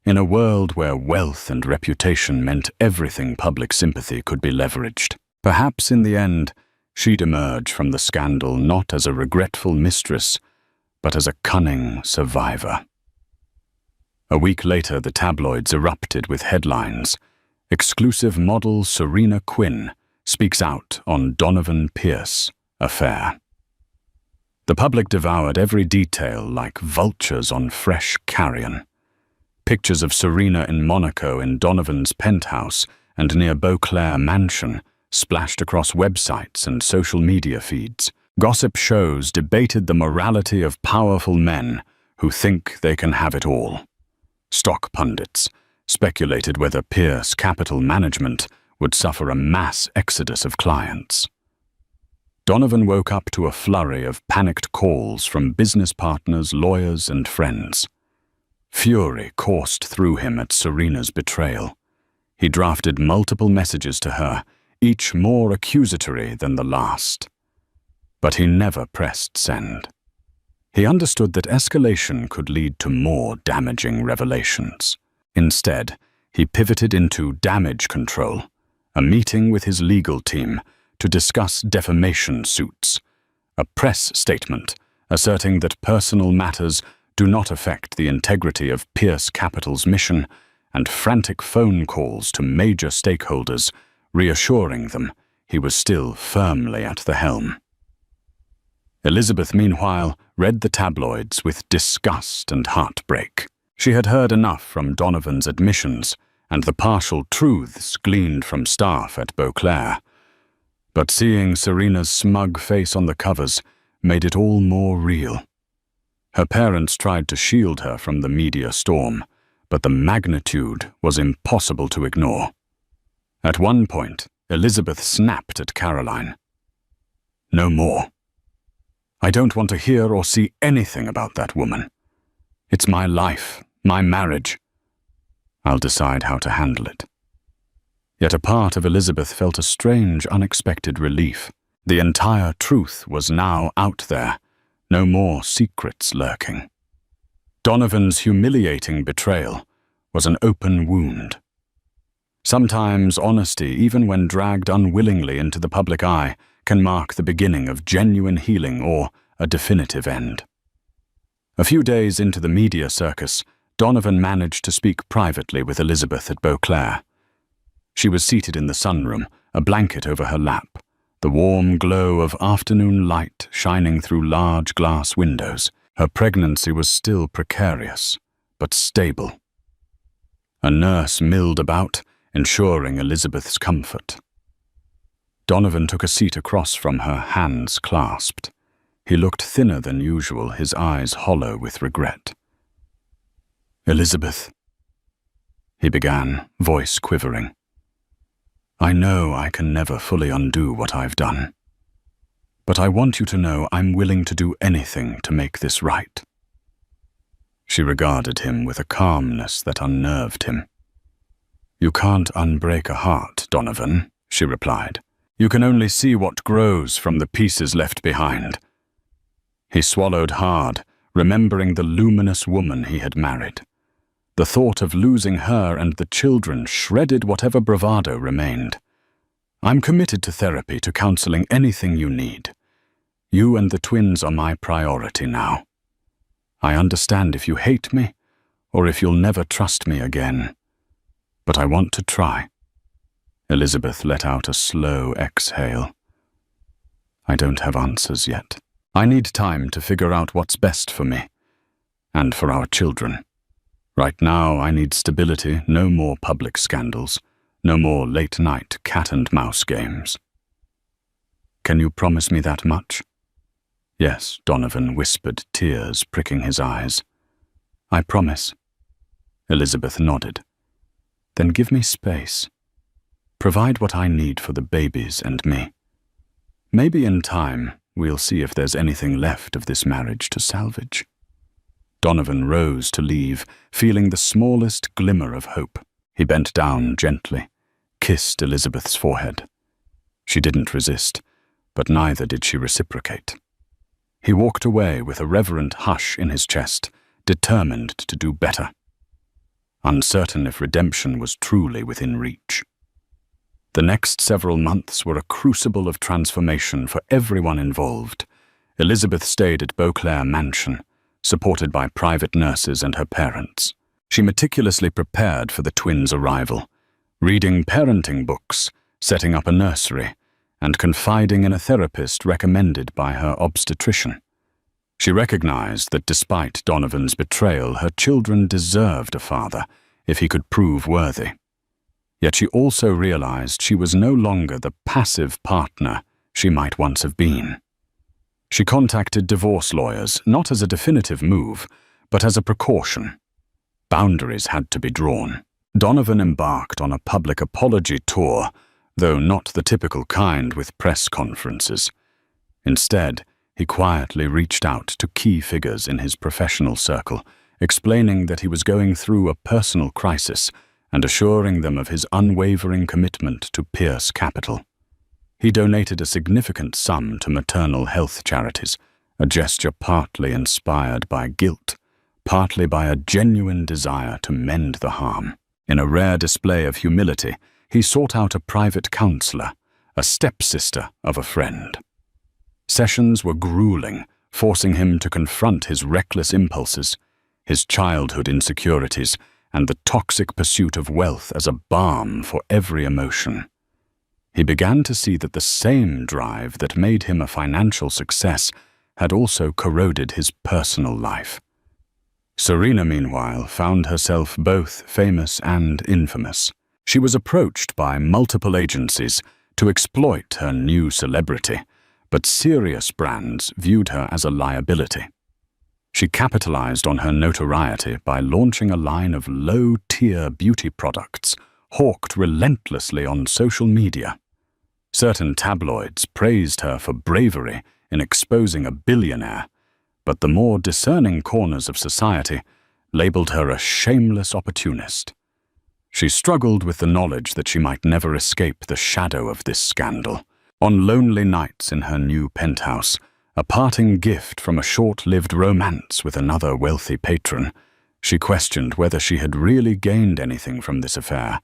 In a world where wealth and reputation meant everything public sympathy could be leveraged, perhaps in the end, she'd emerge from the scandal not as a regretful mistress, but as a cunning survivor. A week later, the tabloids erupted with headlines. Exclusive model Serena Quinn speaks out on Donovan Pierce affair. The public devoured every detail like vultures on fresh carrion. Pictures of Serena in Monaco in Donovan's penthouse and near Beauclair Mansion splashed across websites and social media feeds. Gossip shows debated the morality of powerful men who think they can have it all. Stock pundits speculated whether Pierce Capital Management would suffer a mass exodus of clients. Donovan woke up to a flurry of panicked calls from business partners, lawyers, and friends. Fury coursed through him at Serena's betrayal. He drafted multiple messages to her, each more accusatory than the last. But he never pressed send. He understood that escalation could lead to more damaging revelations. Instead, he pivoted into damage control, a meeting with his legal team to discuss defamation suits, a press statement asserting that personal matters do not affect the integrity of Pierce Capital's mission, and frantic phone calls to major stakeholders, reassuring them he was still firmly at the helm. Elizabeth, meanwhile, read the tabloids with disgust and heartbreak. She had heard enough from Donovan's admissions and the partial truths gleaned from staff at Beauclair. But seeing Serena's smug face on the covers made it all more real. Her parents tried to shield her from the media storm, but the magnitude was impossible to ignore. At one point, Elizabeth snapped at Caroline. "No more. I don't want to hear or see anything about that woman. It's my life, my marriage. I'll decide how to handle it." Yet a part of Elizabeth felt a strange, unexpected relief. The entire truth was now out there, no more secrets lurking. Donovan's humiliating betrayal was an open wound. Sometimes honesty, even when dragged unwillingly into the public eye, can mark the beginning of genuine healing or a definitive end. A few days into the media circus, Donovan managed to speak privately with Elizabeth at Beauclair. She was seated in the sunroom, a blanket over her lap, the warm glow of afternoon light shining through large glass windows. Her pregnancy was still precarious, but stable. A nurse milled about, ensuring Elizabeth's comfort. Donovan took a seat across from her, hands clasped. He looked thinner than usual, his eyes hollow with regret. "Elizabeth," he began, voice quivering. "I know I can never fully undo what I've done. But I want you to know I'm willing to do anything to make this right." She regarded him with a calmness that unnerved him. "You can't unbreak a heart, Donovan," she replied. "You can only see what grows from the pieces left behind." He swallowed hard, remembering the luminous woman he had married. The thought of losing her and the children shredded whatever bravado remained. "I'm committed to therapy, to counseling, anything you need. You and the twins are my priority now. I understand if you hate me, or if you'll never trust me again. But I want to try." Elizabeth let out a slow exhale. "I don't have answers yet. I need time to figure out what's best for me, and for our children. Right now, I need stability, no more public scandals, no more late-night cat-and-mouse games." "Can you promise me that much?" "Yes," Donovan whispered, tears pricking his eyes. "I promise." Elizabeth nodded. "Then give me space. Provide what I need for the babies and me. Maybe in time, we'll see if there's anything left of this marriage to salvage." Donovan rose to leave, feeling the smallest glimmer of hope. He bent down gently, kissed Elizabeth's forehead. She didn't resist, but neither did she reciprocate. He walked away with a reverent hush in his chest, determined to do better, uncertain if redemption was truly within reach. The next several months were a crucible of transformation for everyone involved. Elizabeth stayed at Beauclair Mansion, supported by private nurses and her parents. She meticulously prepared for the twins' arrival, reading parenting books, setting up a nursery, and confiding in a therapist recommended by her obstetrician. She recognized that despite Donovan's betrayal, her children deserved a father if he could prove worthy. Yet she also realized she was no longer the passive partner she might once have been. She contacted divorce lawyers, not as a definitive move, but as a precaution. Boundaries had to be drawn. Donovan embarked on a public apology tour, though not the typical kind with press conferences. Instead, he quietly reached out to key figures in his professional circle, explaining that he was going through a personal crisis and assuring them of his unwavering commitment to Pierce Capital. He donated a significant sum to maternal health charities, a gesture partly inspired by guilt, partly by a genuine desire to mend the harm. In a rare display of humility, he sought out a private counselor, a stepsister of a friend. Sessions were grueling, forcing him to confront his reckless impulses, his childhood insecurities, and the toxic pursuit of wealth as a balm for every emotion. He began to see that the same drive that made him a financial success had also corroded his personal life. Serena, meanwhile, found herself both famous and infamous. She was approached by multiple agencies to exploit her new celebrity, but serious brands viewed her as a liability. She capitalized on her notoriety by launching a line of low-tier beauty products, hawked relentlessly on social media. Certain tabloids praised her for bravery in exposing a billionaire, but the more discerning corners of society labeled her a shameless opportunist. She struggled with the knowledge that she might never escape the shadow of this scandal. On lonely nights in her new penthouse, a parting gift from a short-lived romance with another wealthy patron, she questioned whether she had really gained anything from this affair,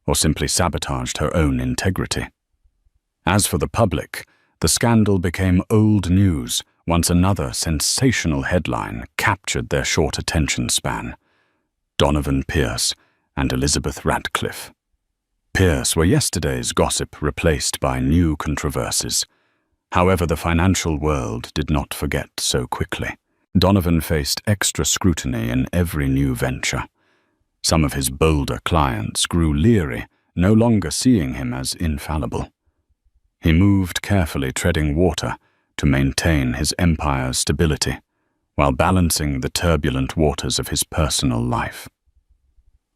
or simply sabotaged her own integrity. As for the public, the scandal became old news once another sensational headline captured their short attention span: Donovan Pierce and Elizabeth Radcliffe. Pierce were yesterday's gossip replaced by new controversies. However, the financial world did not forget so quickly. Donovan faced extra scrutiny in every new venture. Some of his bolder clients grew leery, no longer seeing him as infallible. He moved carefully, treading water to maintain his empire's stability, while balancing the turbulent waters of his personal life.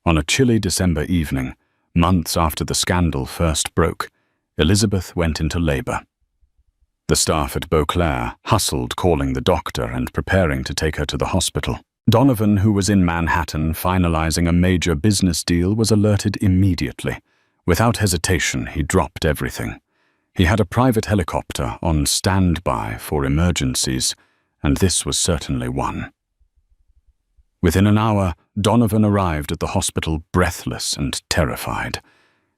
On a chilly December evening, months after the scandal first broke, Elizabeth went into labor. The staff at Beauclair hustled, calling the doctor and preparing to take her to the hospital. Donovan, who was in Manhattan finalizing a major business deal, was alerted immediately. Without hesitation, he dropped everything. He had a private helicopter on standby for emergencies, and this was certainly one. Within an hour, Donovan arrived at the hospital breathless and terrified.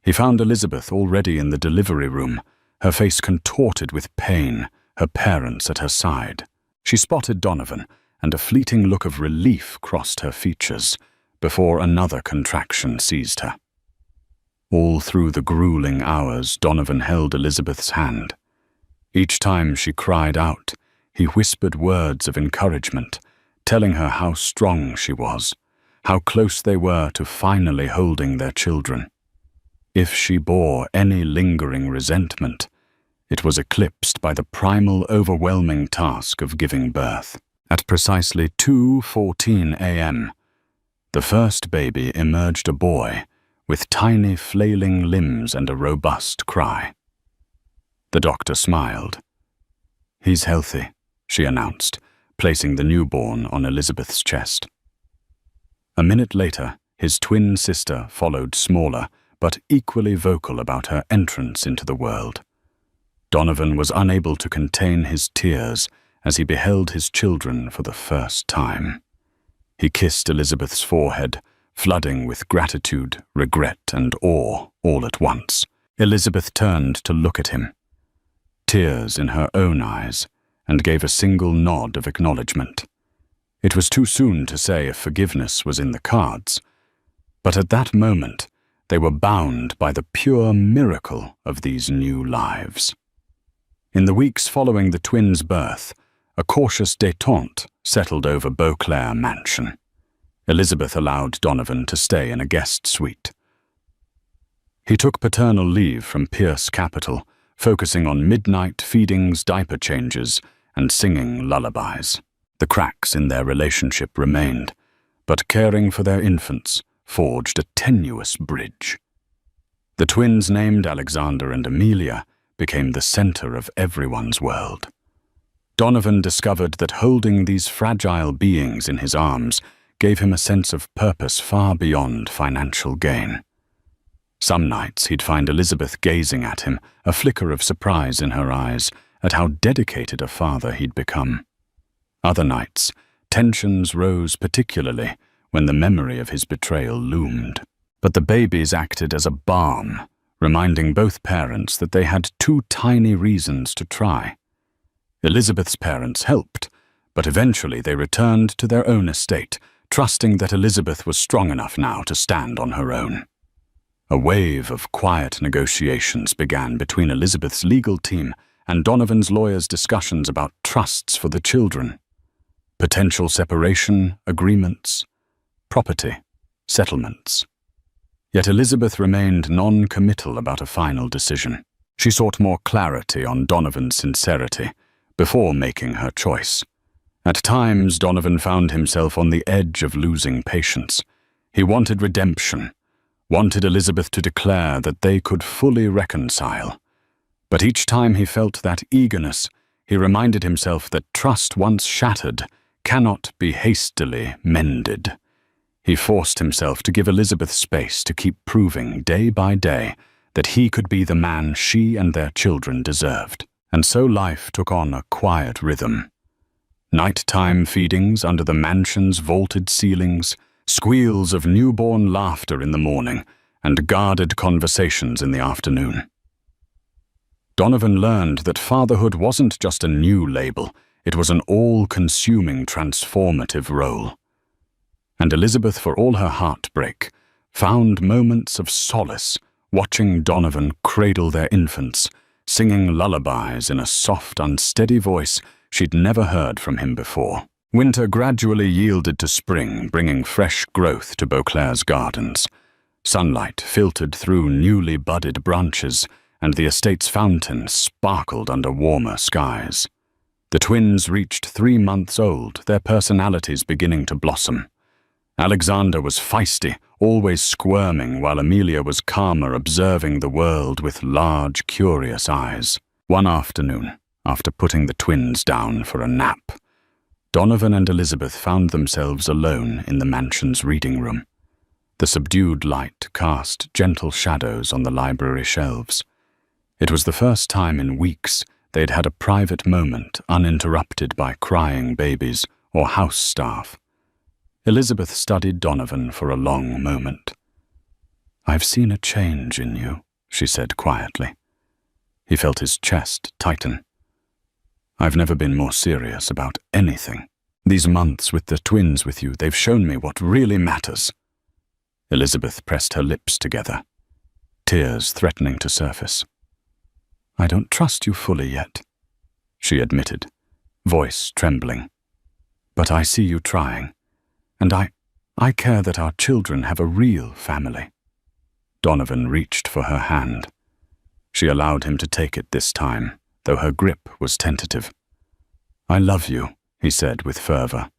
He found Elizabeth already in the delivery room, her face contorted with pain, her parents at her side. She spotted Donovan, and a fleeting look of relief crossed her features before another contraction seized her. All through the grueling hours, Donovan held Elizabeth's hand. Each time she cried out, he whispered words of encouragement, telling her how strong she was, how close they were to finally holding their children. If she bore any lingering resentment, it was eclipsed by the primal, overwhelming task of giving birth. At precisely 2:14 a.m., the first baby emerged a boy with tiny flailing limbs and a robust cry. The doctor smiled. "He's healthy," she announced, placing the newborn on Elizabeth's chest. A minute later, his twin sister followed, smaller but equally vocal about her entrance into the world. Donovan was unable to contain his tears as he beheld his children for the first time. He kissed Elizabeth's forehead, flooding with gratitude, regret, and awe all at once. Elizabeth turned to look at him, tears in her own eyes, and gave a single nod of acknowledgement. It was too soon to say if forgiveness was in the cards, but at that moment they were bound by the pure miracle of these new lives. In the weeks following the twins' birth, a cautious détente settled over Beauclair Mansion. Elizabeth allowed Donovan to stay in a guest suite. He took paternal leave from Pierce Capital, focusing on midnight feedings, diaper changes, and singing lullabies. The cracks in their relationship remained, but caring for their infants forged a tenuous bridge. The twins, named Alexander and Amelia, became the center of everyone's world. Donovan discovered that holding these fragile beings in his arms gave him a sense of purpose far beyond financial gain. Some nights he'd find Elizabeth gazing at him, a flicker of surprise in her eyes at how dedicated a father he'd become. Other nights, tensions rose particularly when the memory of his betrayal loomed. But the babies acted as a balm, reminding both parents that they had two tiny reasons to try. Elizabeth's parents helped, but eventually they returned to their own estate, trusting that Elizabeth was strong enough now to stand on her own. A wave of quiet negotiations began between Elizabeth's legal team and Donovan's lawyers' discussions about trusts for the children, potential separation agreements, property, settlements. Yet Elizabeth remained non-committal about a final decision. She sought more clarity on Donovan's sincerity before making her choice. At times, Donovan found himself on the edge of losing patience. He wanted redemption, wanted Elizabeth to declare that they could fully reconcile. But each time he felt that eagerness, he reminded himself that trust once shattered cannot be hastily mended. He forced himself to give Elizabeth space to keep proving day by day that he could be the man she and their children deserved. And so life took on a quiet rhythm. Nighttime feedings under the mansion's vaulted ceilings, squeals of newborn laughter in the morning, and guarded conversations in the afternoon. Donovan learned that fatherhood wasn't just a new label, it was an all-consuming transformative role. And Elizabeth, for all her heartbreak, found moments of solace watching Donovan cradle their infants, singing lullabies in a soft, unsteady voice she'd never heard from him before. Winter gradually yielded to spring, bringing fresh growth to Beauclair's gardens. Sunlight filtered through newly budded branches, and the estate's fountain sparkled under warmer skies. The twins reached 3 months old, their personalities beginning to blossom. Alexander was feisty, always squirming, while Amelia was calmer, observing the world with large, curious eyes. One afternoon, after putting the twins down for a nap, Donovan and Elizabeth found themselves alone in the mansion's reading room. The subdued light cast gentle shadows on the library shelves. It was the first time in weeks they'd had a private moment uninterrupted by crying babies or house staff. Elizabeth studied Donovan for a long moment. "I've seen a change in you," she said quietly. He felt his chest tighten. "I've never been more serious about anything. These months with the twins with you, they've shown me what really matters." Elizabeth pressed her lips together, tears threatening to surface. "I don't trust you fully yet," she admitted, voice trembling. "But I see you trying, and I care that our children have a real family." Donovan reached for her hand. She allowed him to take it this time, though her grip was tentative. "I love you," he said with fervor.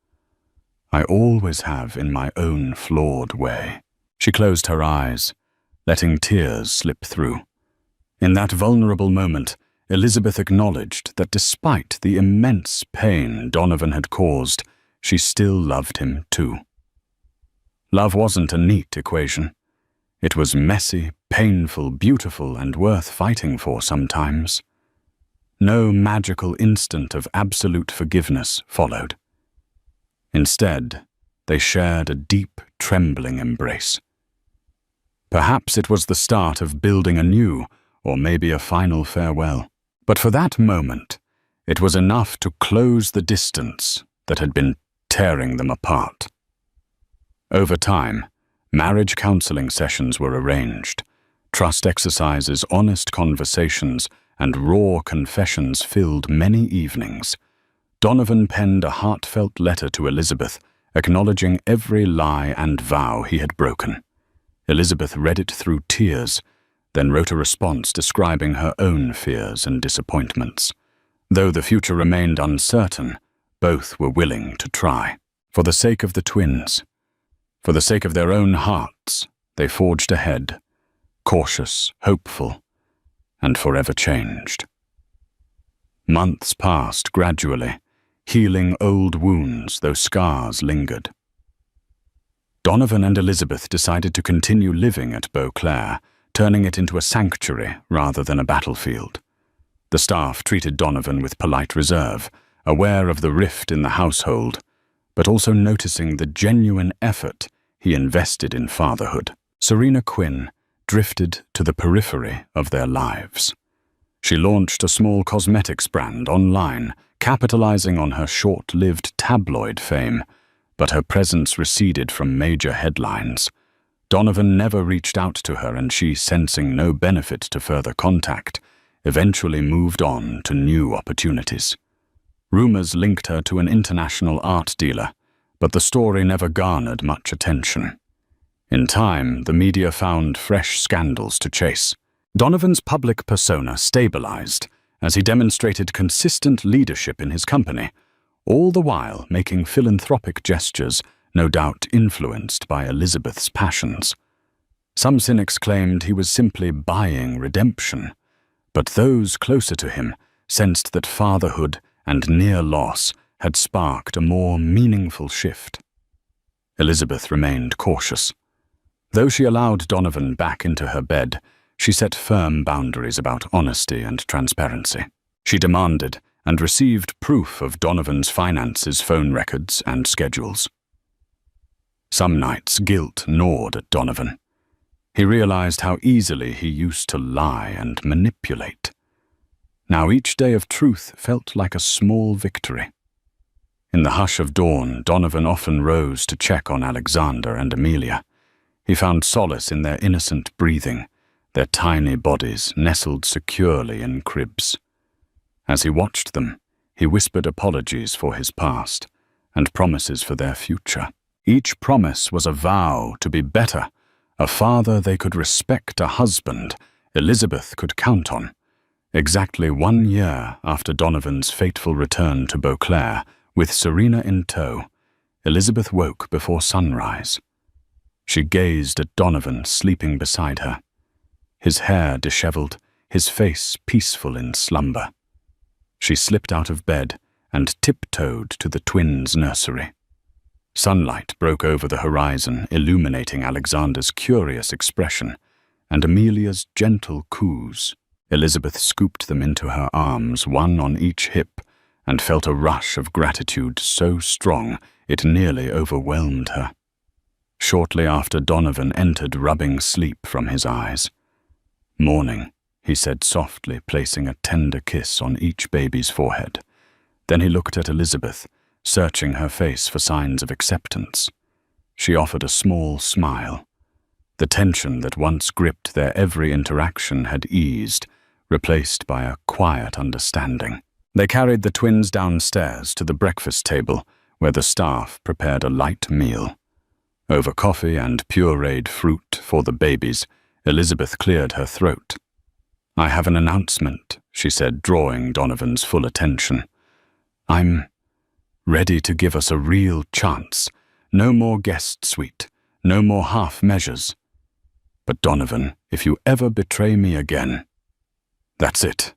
"I always have in my own flawed way." She closed her eyes, letting tears slip through. In that vulnerable moment, Elizabeth acknowledged that despite the immense pain Donovan had caused, she still loved him too. Love wasn't a neat equation. It was messy, painful, beautiful, and worth fighting for sometimes. No magical instant of absolute forgiveness followed. Instead, they shared a deep, trembling embrace. Perhaps it was the start of building anew, or maybe a final farewell. But for that moment, it was enough to close the distance that had been tearing them apart. Over time, marriage counseling sessions were arranged. Trust exercises, honest conversations, and raw confessions filled many evenings. Donovan penned a heartfelt letter to Elizabeth, acknowledging every lie and vow he had broken. Elizabeth read it through tears, then wrote a response describing her own fears and disappointments. Though the future remained uncertain, both were willing to try. For the sake of the twins, for the sake of their own hearts, they forged ahead, cautious, hopeful, and forever changed. Months passed gradually, healing old wounds, though scars lingered. Donovan and Elizabeth decided to continue living at Beauclair, turning it into a sanctuary rather than a battlefield. The staff treated Donovan with polite reserve, aware of the rift in the household, but also noticing the genuine effort he invested in fatherhood. Serena Quinn drifted to the periphery of their lives. She launched a small cosmetics brand online, capitalizing on her short-lived tabloid fame, but her presence receded from major headlines. Donovan never reached out to her, and she, sensing no benefit to further contact, eventually moved on to new opportunities. Rumors linked her to an international art dealer, but the story never garnered much attention. In time, the media found fresh scandals to chase. Donovan's public persona stabilized as he demonstrated consistent leadership in his company, all the while making philanthropic gestures, no doubt influenced by Elizabeth's passions. Some cynics claimed he was simply buying redemption, but those closer to him sensed that fatherhood and near loss had sparked a more meaningful shift. Elizabeth remained cautious. Though she allowed Donovan back into her bed, she set firm boundaries about honesty and transparency. She demanded and received proof of Donovan's finances, phone records, and schedules. Some nights guilt gnawed at Donovan. He realized how easily he used to lie and manipulate. Now each day of truth felt like a small victory. In the hush of dawn, Donovan often rose to check on Alexander and Amelia. He found solace in their innocent breathing, their tiny bodies nestled securely in cribs. As he watched them, he whispered apologies for his past and promises for their future. Each promise was a vow to be better, a father they could respect, a husband Elizabeth could count on. Exactly 1 year after Donovan's fateful return to Beauclair, with Serena in tow, Elizabeth woke before sunrise. She gazed at Donovan sleeping beside her, his hair disheveled, his face peaceful in slumber. She slipped out of bed and tiptoed to the twins' nursery. Sunlight broke over the horizon, illuminating Alexander's curious expression and Amelia's gentle coos. Elizabeth scooped them into her arms, one on each hip, and felt a rush of gratitude so strong it nearly overwhelmed her. Shortly after, Donovan entered, rubbing sleep from his eyes. "Morning," he said softly, placing a tender kiss on each baby's forehead. Then he looked at Elizabeth, searching her face for signs of acceptance. She offered a small smile. The tension that once gripped their every interaction had eased, replaced by a quiet understanding. They carried the twins downstairs to the breakfast table, where the staff prepared a light meal. Over coffee and pureed fruit for the babies, Elizabeth cleared her throat. "I have an announcement," she said, drawing Donovan's full attention. "I'm ready to give us a real chance. No more guest suite, no more half measures. But Donovan, if you ever betray me again, that's it.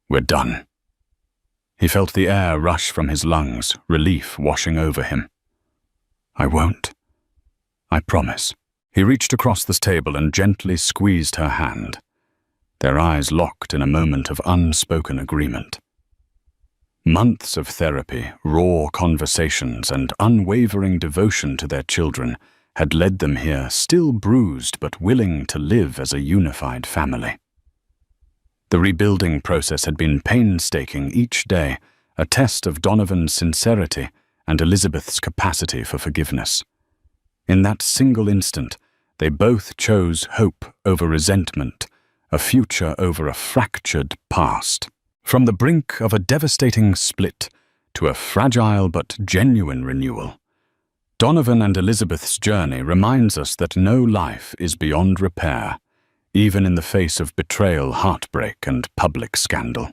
We're done." He felt the air rush from his lungs, relief washing over him. "I won't. I promise." He reached across the table and gently squeezed her hand. Their eyes locked in a moment of unspoken agreement. Months of therapy, raw conversations, and unwavering devotion to their children had led them here, still bruised but willing to live as a unified family. The rebuilding process had been painstaking each day, a test of Donovan's sincerity and Elizabeth's capacity for forgiveness. In that single instant, they both chose hope over resentment, a future over a fractured past. From the brink of a devastating split to a fragile but genuine renewal, Donovan and Elizabeth's journey reminds us that no life is beyond repair, even in the face of betrayal, heartbreak, and public scandal.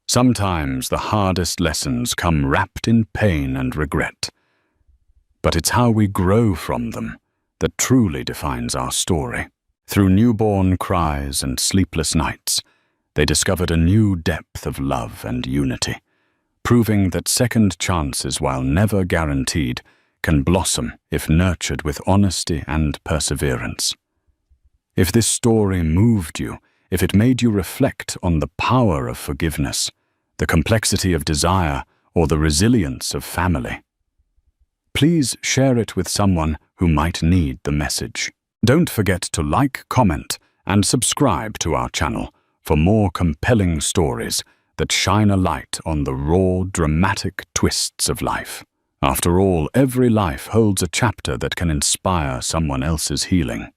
Sometimes the hardest lessons come wrapped in pain and regret, but it's how we grow from them that truly defines our story. Through newborn cries and sleepless nights, they discovered a new depth of love and unity, proving that second chances, while never guaranteed, can blossom if nurtured with honesty and perseverance. If this story moved you, if it made you reflect on the power of forgiveness, the complexity of desire, or the resilience of family, please share it with someone who might need the message. Don't forget to like, comment, and subscribe to our channel for more compelling stories that shine a light on the raw, dramatic twists of life. After all, every life holds a chapter that can inspire someone else's healing.